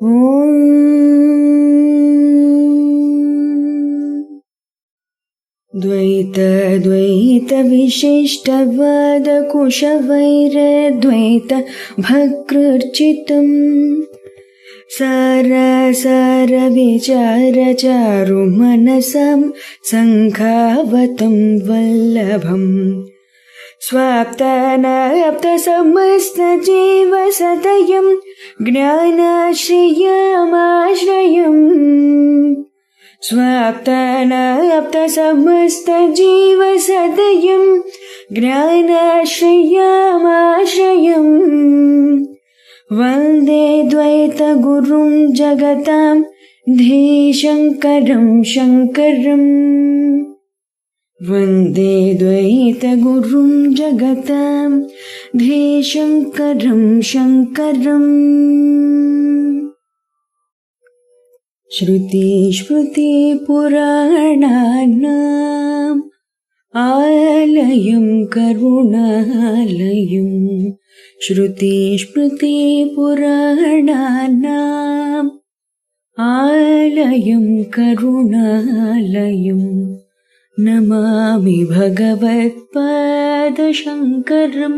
ఓం ద్వైత విశిష్టవాద కుశవైరద్వైత భక్తృర్చితం సార విచార చారు మనసం సంఘావతం వల్లభం స్వాప్తానాప్త సమస్త జీవ సదయం జ్ఞానాశ్రయమాశ్రయం స్వాప్తానాప్త సమస్త జీవ సదయం జ్ఞానాశ్రయమాశ్రయం వందే ద్వైత గురుం జగతాం ధీశంకరం శంకరం వందే ద్వైత గురుం జగతాం ధీశంకరం శంకరం. శృతి స్మృతి పురాణానాం ఆలయం కరుణాలయం శృతి స్మృతి పురాణానాం ఆలయం కరుణాలయం నమామి భగవత్పాదశంకరం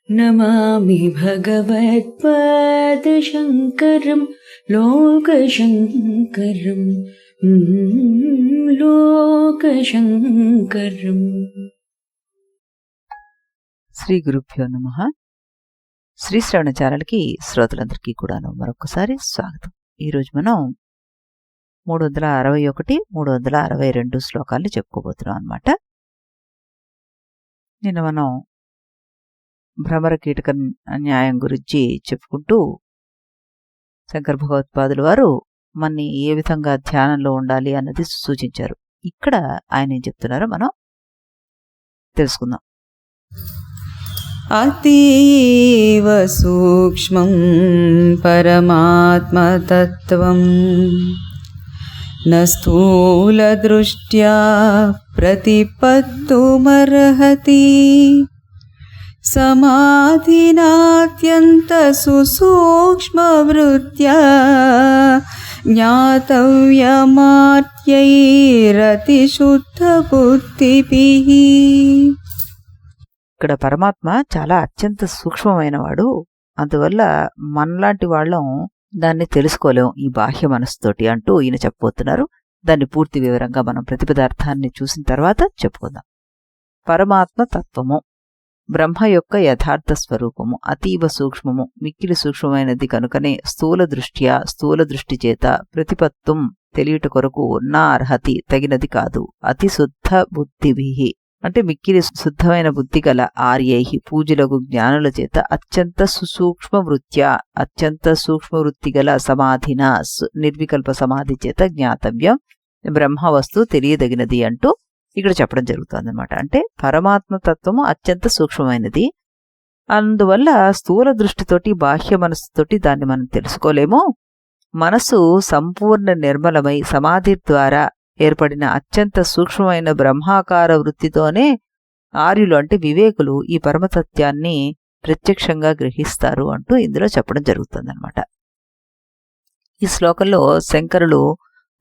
నమామి భగవత్పాదశంకరం లోకశంకరం లోకశంకరం. శ్రీ గురుభ్యో నమః. శ్రీ శ్రవణ ఛానల్కి శ్రోతలందరికీ కూడాను మరొకసారి స్వాగతం. ఈరోజు మనం 361, 362 శ్లోకాల్ని చెప్పుకోబోతున్నాం అన్నమాట. నిన్న మనం భ్రమర కీటక న్యాయం గురించి చెప్పుకుంటూ శంకర భగవత్పాదుల వారు మనని ఏ విధంగా ధ్యానంలో ఉండాలి అన్నది సూచించారు. ఇక్కడ ఆయన ఏం చెప్తున్నారో మనం తెలుసుకుందాం. అతీవ సూక్ష్మం పరమాత్మతత్వం న స్థూలదృష్ట్యా ప్రతిపత్తుమర్హతి సమాధినాత్యంత సుసూక్ష్మవృత్యా జ్ఞాతవ్యమాత్యైరతిశుద్ధబుద్ధిభిః. ఇక్కడ పరమాత్మ చాలా అత్యంత సూక్ష్మమైనవాడు. అందువల్ల మనలాంటి వాళ్ళం దాన్ని తెలుసుకోలేం ఈ బాహ్య మనసుతోటి అంటూ ఈయన చెప్పబోతున్నారు. దాన్ని పూర్తి వివరంగా మనం ప్రతి పదార్థాన్ని చూసిన తర్వాత చెప్పుకుందాం. పరమాత్మ తత్వము బ్రహ్మ యొక్క యథార్థ స్వరూపము అతీవ సూక్ష్మము, మిక్కిలి సూక్ష్మమైనది కనుకనే స్థూల దృష్టి చేత ప్రతిపత్తుం తెలియుట కొరకు నా అర్హతి తగినది కాదు. అతి శుద్ధ బుద్ధిభిః అంటే మిక్కిలి శుద్ధమైన బుద్ధి గల ఆర్యై పూజలకు జ్ఞానుల చేత అత్యంత సూక్ష్మ వృత్తి గల సమాధిన నిర్వికల్ప సమాధి చేత జ్ఞాతవ్యం బ్రహ్మ వస్తు తెలియదగినది అంటూ ఇక్కడ చెప్పడం జరుగుతుంది అన్నమాట. అంటే పరమాత్మ తత్వము అత్యంత సూక్ష్మమైనది. అందువల్ల స్థూల దృష్టితోటి బాహ్య మనస్సుతోటి దాన్ని మనం తెలుసుకోలేము. మనసు సంపూర్ణ నిర్మలమై సమాధి ద్వారా ఏర్పడిన అత్యంత సూక్ష్మమైన బ్రహ్మాకార వృత్తితోనే ఆర్యులు అంటే వివేకులు ఈ పరమతత్యాన్ని ప్రత్యక్షంగా గ్రహిస్తారు అంటూ ఇందులో చెప్పడం జరుగుతుందన్నమాట. ఈ శ్లోకంలో శంకరులు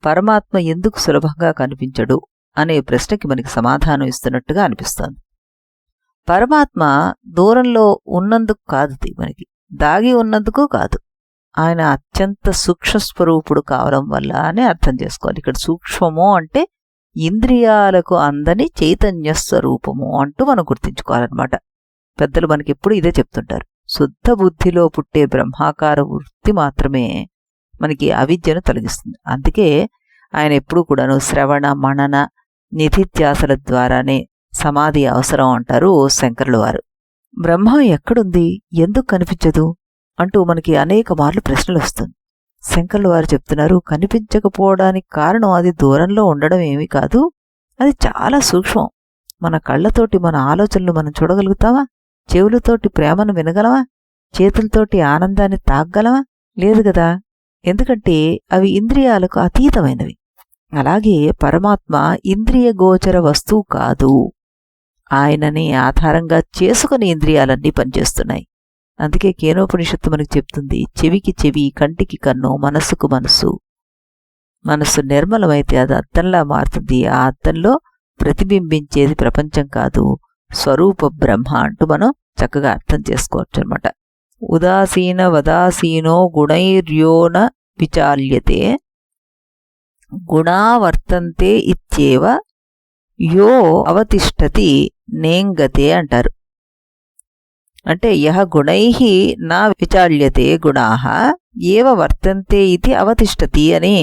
పరమాత్మ ఎందుకు సులభంగా కనిపించడు అనే ప్రశ్నకి మనకి సమాధానం ఇస్తున్నట్టుగా అనిపిస్తోంది. పరమాత్మ దూరంలో ఉన్నందుకు కాదు, మనకి దాగి ఉన్నందుకు కాదు, ఆయన అత్యంత సూక్ష్మస్వరూపుడు కావడం వల్ల అని అర్థం చేసుకోవాలి. ఇక్కడ సూక్ష్మము అంటే ఇంద్రియాలకు అందని చైతన్య స్వరూపము అంటూ మనం గుర్తించుకోవాలన్నమాట. పెద్దలు మనకి ఎప్పుడు ఇదే చెప్తుంటారు. శుద్ధ బుద్ధిలో పుట్టే బ్రహ్మాకార వృత్తి మాత్రమే మనకి అవిద్యను తొలగిస్తుంది. అందుకే ఆయన ఎప్పుడూ కూడాను శ్రవణ మనన నిధిధ్యాసల ద్వారానే సమాధి అవసరం అంటారు శంకరుల వారు. బ్రహ్మ ఎక్కడుంది, ఎందుకు కనిపించదు అంటూ మనకి అనేక మార్లు ప్రశ్నలు వస్తుంది. శంకరుల వారు చెప్తున్నారు, కనిపించకపోవడానికి కారణం అది దూరంలో ఉండడం ఏమీ కాదు, అది చాలా సూక్ష్మం. మన కళ్ళతోటి మన ఆలోచనలు మనం చూడగలుగుతామా? చెవులతోటి ప్రేమను వినగలమా? చేతులతోటి ఆనందాన్ని తాగగలమా? లేదు కదా. ఎందుకంటే అవి ఇంద్రియాలకు అతీతమైనవి. అలాగే పరమాత్మ ఇంద్రియ గోచర వస్తువు కాదు. ఆయనని ఆధారంగా చేసుకుని ఇంద్రియాలన్నీ పనిచేస్తున్నాయి. అందుకే కేనోపనిషత్తు మనకి చెప్తుంది, చెవికి చెవి, కంటికి కన్ను, మనస్సుకు మనస్సు. మనస్సు నిర్మలమైతే అది అద్దంలా మారుతుంది. ఆ అద్దంలో ప్రతిబింబించేది ప్రపంచం కాదు, స్వరూప బ్రహ్మ అంటూ మనం చక్కగా అర్థం చేసుకోవచ్చు అనమాట. ఉదాసీన వదాసీనో గుణైర్యోన విచాల్యతే గుణా వర్తంతే ఇత్యేవ యో అవతిష్టతి నేంగతే అంటారు. అంటే యహ గుణైః నా విచాల్యతే గుణాః ఏవ వర్తంతే ఇది అవతిష్టతి అని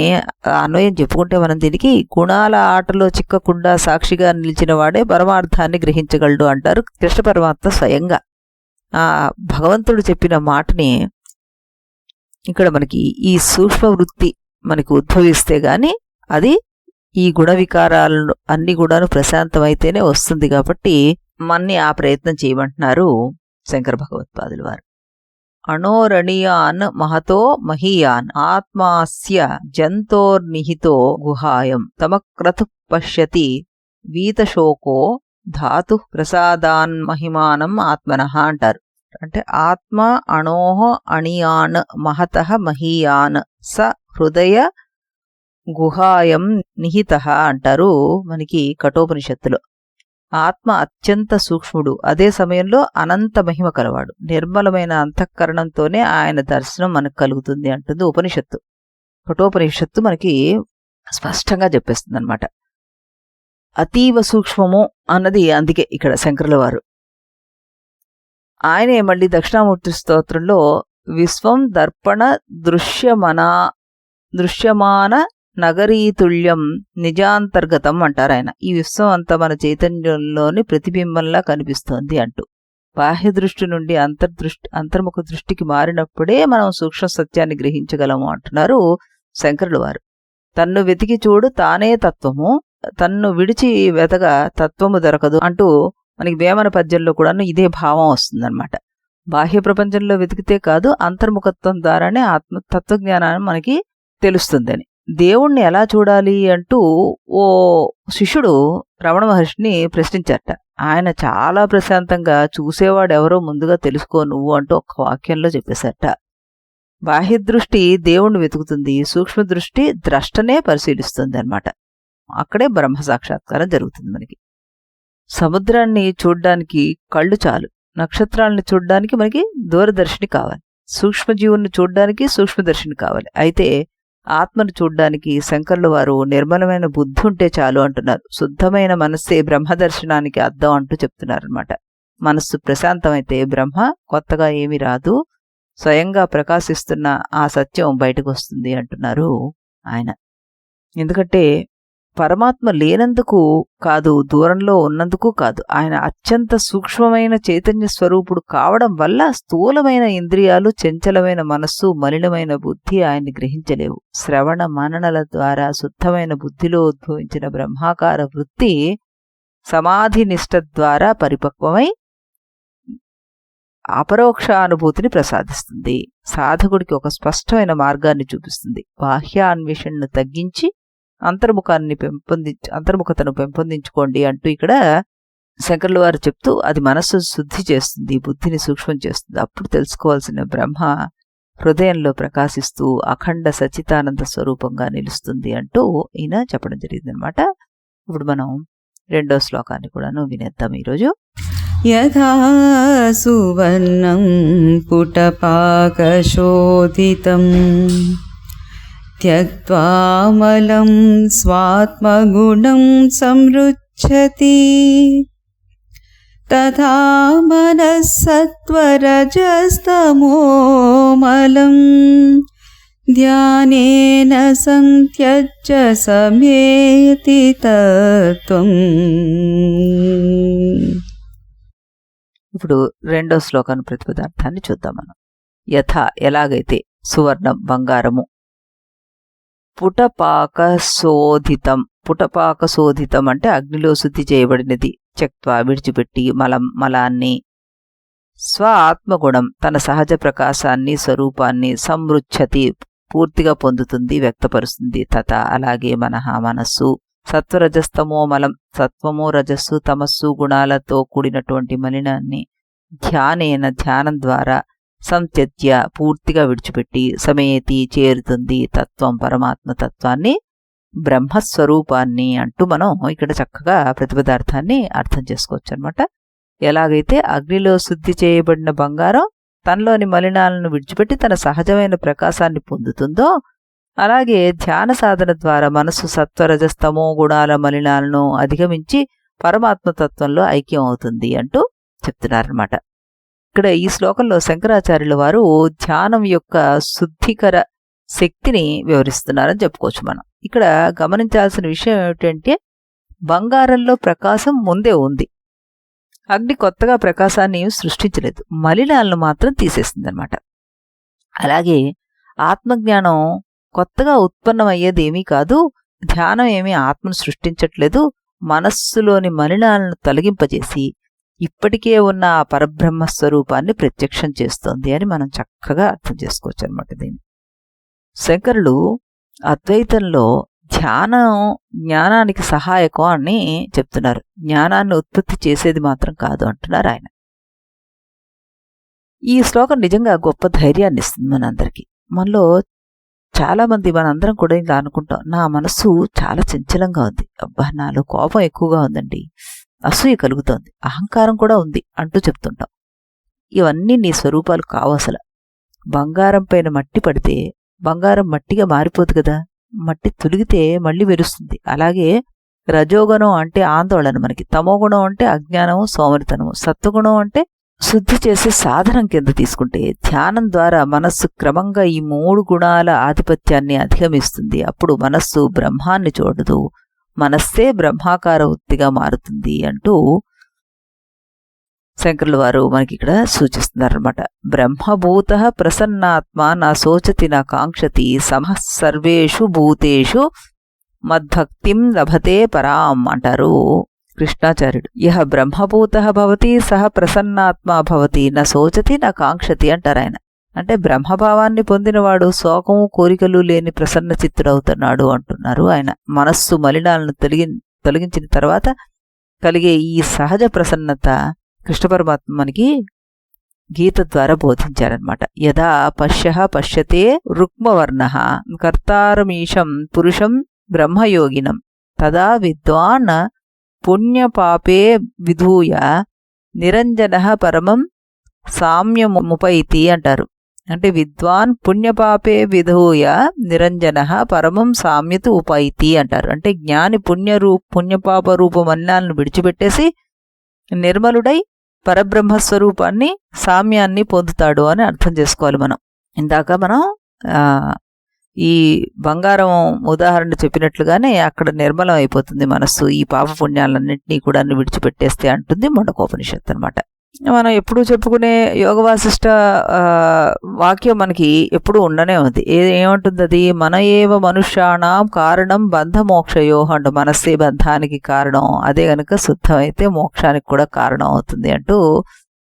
అన్వయం చెప్పుకుంటే మనం దీనికి గుణాల ఆటలో చిక్కకుండా సాక్షిగా నిలిచిన వాడే పరమార్థాన్ని గ్రహించగలడు అంటారు కృష్ణ పరమాత్మ స్వయంగా. ఆ భగవంతుడు చెప్పిన మాటని ఇక్కడ మనకి ఈ సూక్ష్మ వృత్తి మనకి ఉద్భవిస్తే గాని అది ఈ గుణ వికారాలను అన్ని కూడాను ప్రశాంతమైతేనే వస్తుంది. కాబట్టి మన్ని ఆ ప్రయత్నం చేయమంటున్నారు శంకర భగవత్పాదుల వారు. అణోరణీయాన్ మహతో మహీయాన్ ఆత్మాస్య జంతోర్నిహితో గుహాయం తమక్రతు పశ్యతి వీతశోకో ధాతు ప్రసాదాన్ మహిమానం ఆత్మనః అంటారు. అంటే ఆత్మ అణోహ అణియాన్ మహతః మహీయాన్ స హృదయ గుహాయం నిహితః అంటారు మనకి కఠోపనిషత్తులో. ఆత్మ అత్యంత సూక్ష్ముడు, అదే సమయంలో అనంత మహిమ కలవాడు. నిర్మలమైన అంతఃకరణంతోనే ఆయన దర్శనం మనకు కలుగుతుంది అంటుంది ఉపనిషత్తు. కఠోపనిషత్తు మనకి స్పష్టంగా చెప్పేస్తుంది అనమాట. అతీవ సూక్ష్మము అన్నది అందుకే ఇక్కడ శంకరుల వారు. ఆయనే మళ్ళీ దక్షిణామూర్తి స్తోత్రంలో విశ్వం దర్పణ దృశ్యమాన నగరీతుల్యం నిజాంతర్గతం అంటారు ఆయన. ఈ విశ్వం అంతా మన చైతన్యంలోని ప్రతిబింబంలా కనిపిస్తోంది అంటూ. బాహ్య దృష్టి నుండి అంతర్ముఖ దృష్టికి మారినప్పుడే మనం సూక్ష్మ సత్యాన్ని గ్రహించగలము అంటున్నారు శంకరుల వారు. తన్ను వెతికి చూడు తానే తత్వము, తన్ను విడిచి వెతగా తత్వము దొరకదు అంటూ మనకి వేమన పద్యంలో కూడాను ఇదే భావం వస్తుందన్నమాట. బాహ్య ప్రపంచంలో వెతికితే కాదు, అంతర్ముఖత్వం ద్వారానే తత్వజ్ఞానాన్ని మనకి తెలుస్తుందని. దేవుణ్ణి ఎలా చూడాలి అంటూ ఓ శిష్యుడు రమణ మహర్షిని ప్రశ్నించారట. ఆయన చాలా ప్రశాంతంగా చూసేవాడెవరో ముందుగా తెలుసుకో నువ్వు అంటూ ఒక్క వాక్యంలో చెప్పేశారట. బాహ్య దృష్టి దేవుణ్ణి వెతుకుతుంది, సూక్ష్మ దృష్టి ద్రష్టనే పరిశీలిస్తుంది అన్నమాట. అక్కడే బ్రహ్మ సాక్షాత్కారం జరుగుతుంది మనకి. సముద్రాన్ని చూడ్డానికి కళ్ళు చాలు, నక్షత్రాలను చూడ్డానికి మనకి దూరదర్శిని కావాలి, సూక్ష్మజీవుని చూడ్డానికి సూక్ష్మదర్శిని కావాలి. అయితే ఆత్మను చూడ్డానికి శంకరుల వారు నిర్మలమైన బుద్ధి ఉంటే చాలు అంటున్నారు. శుద్ధమైన మనస్సే బ్రహ్మదర్శనానికి అద్దం అంటూ చెప్తున్నారనమాట. మనస్సు ప్రశాంతమైతే బ్రహ్మ కొత్తగా ఏమీ రాదు, స్వయంగా ప్రకాశిస్తున్న ఆ సత్యం బయటకు వస్తుంది అంటున్నారు ఆయన. ఎందుకంటే పరమాత్మ లేనందుకు కాదు, దూరంలో ఉన్నందుకు కాదు, ఆయన అత్యంత సూక్ష్మమైన చైతన్య స్వరూపుడు కావడం వల్ల స్థూలమైన ఇంద్రియాలు, చంచలమైన మనస్సు, మలినమైన బుద్ధి ఆయన్ని గ్రహించలేవు. శ్రవణ మననల ద్వారా శుద్ధమైన బుద్ధిలో ఉద్భవించిన బ్రహ్మాకార వృత్తి సమాధి నిష్ట ద్వారా పరిపక్వమై అపరోక్షానుభూతిని ప్రసాదిస్తుంది. సాధకుడికి ఒక స్పష్టమైన మార్గాన్ని చూపిస్తుంది. బాహ్యాన్వేషణను తగ్గించి అంతర్ముఖతను పెంపొందించుకోండి అంటూ ఇక్కడ శంకరుల వారు చెప్తూ అది మనస్సు శుద్ధి చేస్తుంది, బుద్ధిని సూక్ష్మం చేస్తుంది. అప్పుడు తెలుసుకోవాల్సిన బ్రహ్మ హృదయంలో ప్రకాశిస్తూ అఖండ సచితానంద స్వరూపంగా నిలుస్తుంది అంటూ ఈయన చెప్పడం జరిగిందనమాట. ఇప్పుడు మనం 2వ శ్లోకాన్ని కూడాను వినేద్దాం ఈరోజు. యథా సువర్ణం పుటపాకశోధితం త్యక్త్వామలం స్వాత్మగుణం సంరుచ్ఛతి తథా మనస్సత్వరజస్తమోమలం ధ్యానేన సంత్యజ్య సమేతి తత్వం. ఇప్పుడు 2వ శ్లోకాన్ని ప్రతిపదార్థాన్ని చూద్దాం మనం. యథ ఎలాగైతే, సువర్ణం బంగారము, పుటపాకశోధితం, పుటపాకశోధితం అంటే అగ్నిలో శుద్ధి చేయబడినది, త్యక్త్వా విడిచిపెట్టి మలాన్ని, స్వ ఆత్మగుణం తన సహజ ప్రకాశాన్ని స్వరూపాన్ని, సంరుచ్ఛతి పూర్తిగా పొందుతుంది, వ్యక్తపరుస్తుంది, తథ అలాగే మనస్సు, సత్వరజస్తమో మలం సత్వము రజస్సు తమస్సు గుణాలతో కూడినటువంటి మలినాన్ని ధ్యానం ద్వారా సంత్యజ్య పూర్తిగా విడిచిపెట్టి, సమేతి చేరుతుంది, తత్వం పరమాత్మ తత్వాన్ని, బ్రహ్మస్వరూపాన్ని అంటూ మనం ఇక్కడ చక్కగా ప్రతిపదార్థాన్ని అర్థం చేసుకోవచ్చు అనమాట. ఎలాగైతే అగ్నిలో శుద్ధి చేయబడిన బంగారం తనలోని మలినాలను విడిచిపెట్టి తన సహజమైన ప్రకాశాన్ని పొందుతుందో, అలాగే ధ్యాన సాధన ద్వారా మనసు సత్వరజస్తమో గుణాల మలినాలను అధిగమించి పరమాత్మతత్వంలో ఐక్యం అవుతుంది అంటూ చెప్తున్నారనమాట. ఇక్కడ ఈ శ్లోకంలో శంకరాచార్యుల వారు ధ్యానం యొక్క శుద్ధికర శక్తిని వివరిస్తున్నారని చెప్పుకోవచ్చు మనం. ఇక్కడ గమనించాల్సిన విషయం ఏమిటంటే, బంగారంలో ప్రకాశం ముందే ఉంది. అగ్ని కొత్తగా ప్రకాశాన్ని సృష్టించలేదు, మలినాలను మాత్రం తీసేస్తుంది అనమాట. అలాగే ఆత్మజ్ఞానం కొత్తగా ఉత్పన్నమయ్యేది ఏమీ కాదు. ధ్యానం ఏమీ ఆత్మను సృష్టించట్లేదు, మనస్సులోని మలినాలను తొలగింపజేసి ఇప్పటికే ఉన్న ఆ పరబ్రహ్మ స్వరూపాన్ని ప్రత్యక్షం చేస్తోంది అని మనం చక్కగా అర్థం చేసుకోవచ్చు అనమాట. దీన్ని శంకరులు అద్వైతంలో ధ్యానం జ్ఞానానికి సహాయకం అని చెప్తున్నారు. జ్ఞానాన్ని ఉత్పత్తి చేసేది మాత్రం కాదు అంటున్నారు ఆయన. ఈ శ్లోకం నిజంగా గొప్ప ధైర్యాన్ని ఇస్తుంది మనందరికీ. మనలో చాలామంది, మనందరం కూడా ఇలా అనుకుంటాం, నా మనస్సు చాలా చంచలంగా ఉంది, అబ్బా నాలో కోపం ఎక్కువగా ఉందండి, అసూయ కలుగుతోంది, అహంకారం కూడా ఉంది అంటూ చెప్తుంటాం. ఇవన్నీ నీ స్వరూపాలు కావు. అసలు బంగారం పైన మట్టి పడితే బంగారం మట్టిగా మారిపోదు కదా, మట్టి తొలిగితే మళ్ళీ మెరుస్తుంది. అలాగే రజోగుణం అంటే ఆందోళన మనకి, తమోగుణం అంటే అజ్ఞానము సోమరితనము, సత్వగుణం అంటే శుద్ధి చేసే సాధనం కింద తీసుకుంటే ధ్యానం ద్వారా మనస్సు క్రమంగా ఈ 3 గుణాల ఆధిపత్యాన్ని అధిగమిస్తుంది. అప్పుడు మనస్సు బ్రహ్మాన్ని చూడదు, మనస్సే బ్రహ్మాకార వృత్తిగా మారుతుంది అంటూ శంకరుల వారు మనకి ఇక్కడ సూచిస్తున్నారన్నమాట. బ్రహ్మభూత ప్రసన్నాత్మ నా శోచతి నా కాంక్షతి సమః సర్వేషు భూతేషు మద్భక్తిం లభతే పరాం అంటారు కృష్ణాచార్యుడు. ఇహ బ్రహ్మభూత భవతి సహ ప్రసన్నాత్మ భవతి నా శోచతి నా కాంక్షతి అంటారు ఆయన. అంటే బ్రహ్మభావాన్ని పొందినవాడు శోకము కోరికలు లేని ప్రసన్న చిత్తుడవుతున్నాడు అంటున్నారు ఆయన. మనస్సు మలినాలను తొలగించిన తర్వాత కలిగే ఈ సహజ ప్రసన్నత కృష్ణ పరమాత్మ మనకి గీత ద్వారా బోధించారనమాట. యదా పశ్యతే రుక్మవర్ణ కర్తారమీశం పురుషం బ్రహ్మయోగినం తదా విద్వాన్ పుణ్యపాపే విధూయ నిరంజన పరమం సామ్యముపైతి అంటారు. అంటే విద్వాన్ పుణ్యపాపే విధూయ నిరంజన పరమం సామ్యతు ఉపైతి అంటారు. అంటే జ్ఞాని పుణ్యపాప రూపమన్నాలను విడిచిపెట్టేసి నిర్మలుడై పరబ్రహ్మస్వరూపాన్ని సామ్యాన్ని పొందుతాడు అని అర్థం చేసుకోవాలి మనం. ఇందాక మనం ఈ బంగారం ఉదాహరణ చెప్పినట్లుగానే అక్కడ నిర్మలం అయిపోతుంది మనస్సు, ఈ పాప పుణ్యాలన్నింటినీ కూడా విడిచిపెట్టేస్తే అంటుంది ముండకోపనిషత్తు అనమాట. మనం ఎప్పుడూ చెప్పుకునే యోగ వాసిష్ట వాక్యం మనకి ఎప్పుడూ ఉండనే ఉంది. ఏమంటుంది అది? మన ఏవ మనుష్యాణం కారణం బంధమోక్షయో అంటూ, మనస్సే బంధానికి కారణం, అదే గనుక శుద్ధమైతే మోక్షానికి కూడా కారణం అవుతుంది అంటూ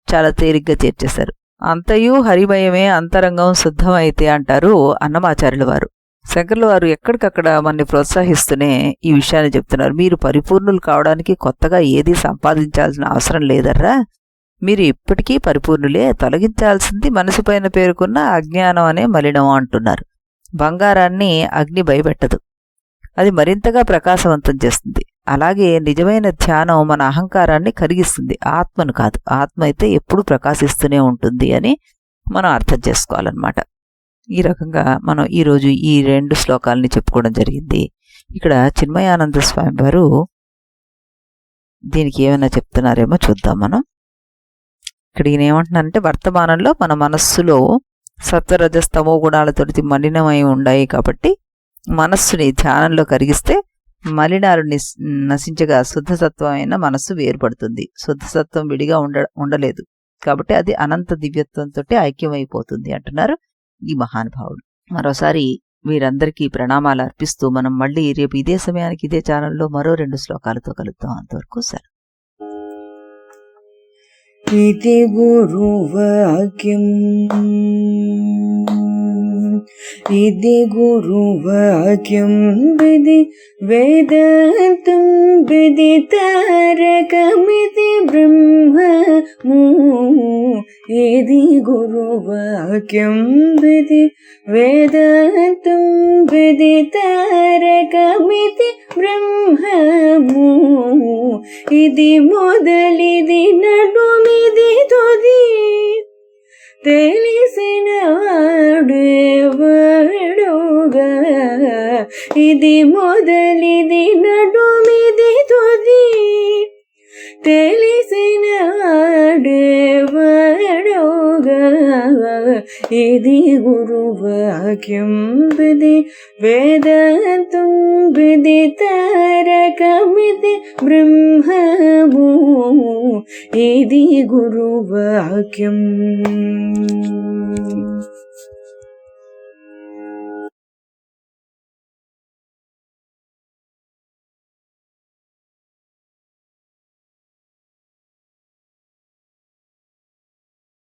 చాలా తేలిగ్గా చేర్చేశారు. అంతయు హరిమయమే అంతరంగం శుద్ధమైతే అంటారు అన్నమాచార్యుల వారు. శంకరుల వారు ఎక్కడికక్కడ మనని ప్రోత్సహిస్తూనే ఈ విషయాన్ని చెప్తున్నారు. మీరు పరిపూర్ణులు కావడానికి కొత్తగా ఏది సంపాదించాల్సిన అవసరం లేదర్రా, మీరు ఇప్పటికీ పరిపూర్ణులే, తొలగించాల్సింది మనసు పైన పేరుకున్న అజ్ఞానం అనే మలినం అంటున్నారు. బంగారాన్ని అగ్ని భయపెట్టదు, అది మరింతగా ప్రకాశవంతం చేస్తుంది. అలాగే నిజమైన ధ్యానం మన అహంకారాన్ని కరిగిస్తుంది, ఆత్మను కాదు. ఆత్మ అయితే ఎప్పుడూ ప్రకాశిస్తూనే ఉంటుంది అని మనం అర్థం చేసుకోవాలన్నమాట. ఈ రకంగా మనం ఈరోజు ఈ 2 శ్లోకాలని చెప్పుకోవడం జరిగింది. ఇక్కడ చిన్మయానంద స్వామి వారు దీనికి ఏమైనా చెప్తున్నారేమో చూద్దాం మనం. ఇక్కడ ఈయన ఏమంటున్నారంటే, వర్తమానంలో మన మనస్సులో సత్వరజస్తమో గుణాలతోటి మలినమై ఉన్నాయి కాబట్టి మనస్సుని ధ్యానంలో కరిగిస్తే మలినాలు నశించగా శుద్ధసత్వమైన మనస్సు వేరుపడుతుంది. శుద్ధసత్వం విడిగా ఉండలేదు కాబట్టి అది అనంత దివ్యత్వంతో ఐక్యమైపోతుంది అంటున్నారు ఈ మహానుభావుడు. మరోసారి వీరందరికీ ప్రణామాలు అర్పిస్తూ మనం మళ్ళీ రేపు ఇదే సమయానికి ఇదే ఛానల్లో మరో 2 శ్లోకాలతో కలుద్దాం. అంతవరకు సరే. इति गुरुवाक्यम् ఇది గురువాక్యం విది వేదాంతం విది తారకమిది బ్రహ్మము. ఇది గురువాక్యం విది వేదాంతం విది తారకమిది బ్రహ్మము. ఇది మొదలిది నడుమిది తుది తెలిసిన వాడేవాడుగా. ఇది మొదలిది నడుమిది తుది తెలిసిన వాడేవాడుగా. ఇది గురువాక్యం విది వేదాంతం విది తారకమిది బ్రహ్మము. ఇది గురువాక్యం.